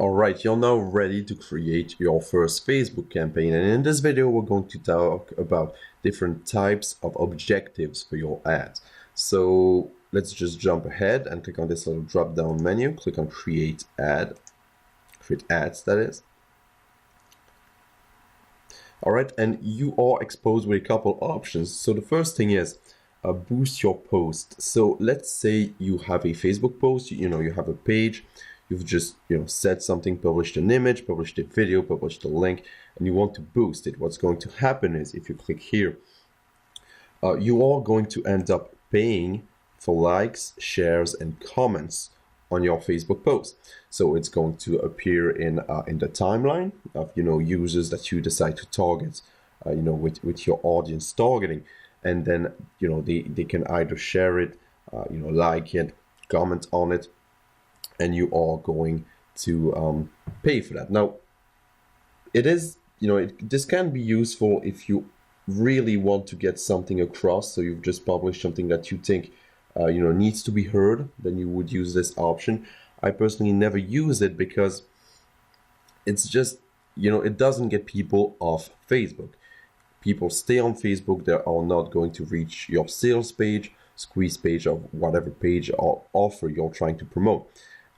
Alright, you're now ready to create your first Facebook campaign, and in this video we're going to talk about different types of objectives for your ads. So let's just jump ahead and click on this little drop down menu, click on create ads, that is. Alright, and you are exposed with a couple options. So the first thing is boost your post. So let's say you have a Facebook post, you have a page. You've just said something, published an image, published a video, published a link, and you want to boost it. What's going to happen is if you click here, you are going to end up paying for likes, shares, and comments on your Facebook post. So it's going to appear in the timeline of users that you decide to target, with your audience targeting, and then they can either share it, like it, comment on it, and you are going to pay for that. Now, it is, this can be useful if you really want to get something across. So you've just published something that you think, needs to be heard, then you would use this option. I personally never use it because it's just, it doesn't get people off Facebook. People stay on Facebook, they are not going to reach your sales page, squeeze page, or whatever page or offer you're trying to promote.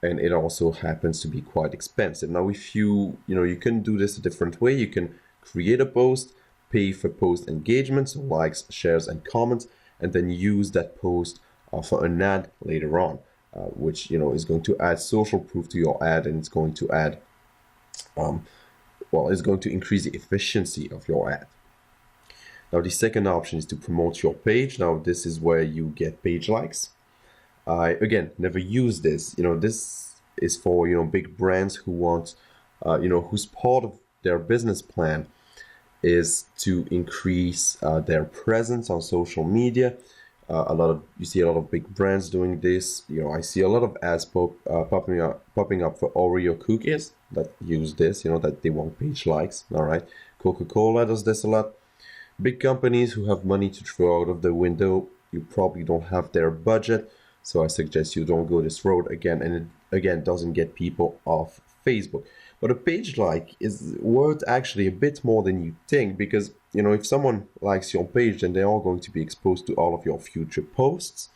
And it also happens to be quite expensive. Now, if you can do this a different way. You can create a post, pay for post engagement, so likes, shares, and comments, and then use that post for an ad later on, which is going to add social proof to your ad, and it's going to add, it's going to increase the efficiency of your ad. Now, the second option is to promote your page. Now, this is where you get page likes. I, again, never use this. This is for, big brands who want, whose part of their business plan is to increase their presence on social media. You see a lot of big brands doing this. I see a lot of ads popping up for Oreo cookies that use this, that they want page likes. All right. Coca-Cola does this a lot. Big companies who have money to throw out of the window, you probably don't have their budget. So I suggest you don't go this road again, and it again doesn't get people off Facebook. But a page like is worth actually a bit more than you think, because if someone likes your page, then they are going to be exposed to all of your future posts,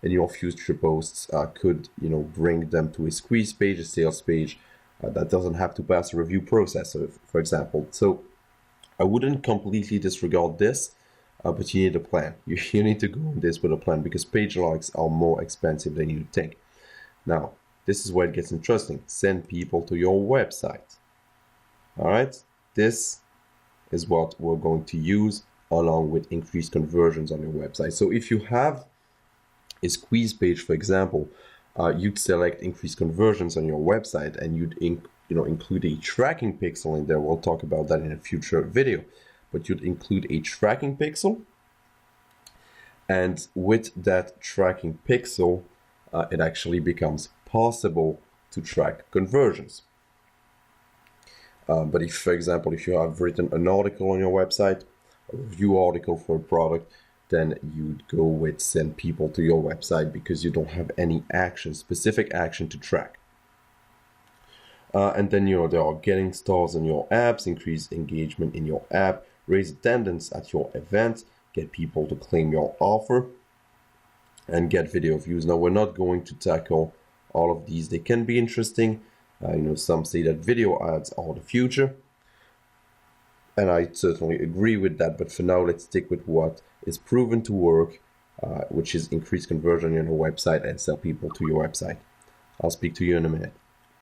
and your future posts could bring them to a squeeze page, a sales page that doesn't have to pass a review process, for example. So I wouldn't completely disregard this. But you need a plan. You need to go on this with a plan, because page likes are more expensive than you think. Now, this is where it gets interesting. Send people to your website. All right, this is what we're going to use along with increased conversions on your website. So if you have a squeeze page, for example, you'd select increased conversions on your website, and you'd include a tracking pixel in there. We'll talk about that in a future video. But you'd include a tracking pixel, and with that tracking pixel, it actually becomes possible to track conversions. But if, for example, if you have written an article on your website, a review article for a product, then you'd go with send people to your website, because you don't have any specific action to track. And then there are getting stars on your apps, increase engagement in your app, raise attendance at your event, get people to claim your offer, and get video views. Now, we're not going to tackle all of these. They can be interesting. Some say that video ads are the future, and I certainly agree with that. But for now, let's stick with what is proven to work, which is increase conversion on your website and sell people to your website. I'll speak to you in a minute.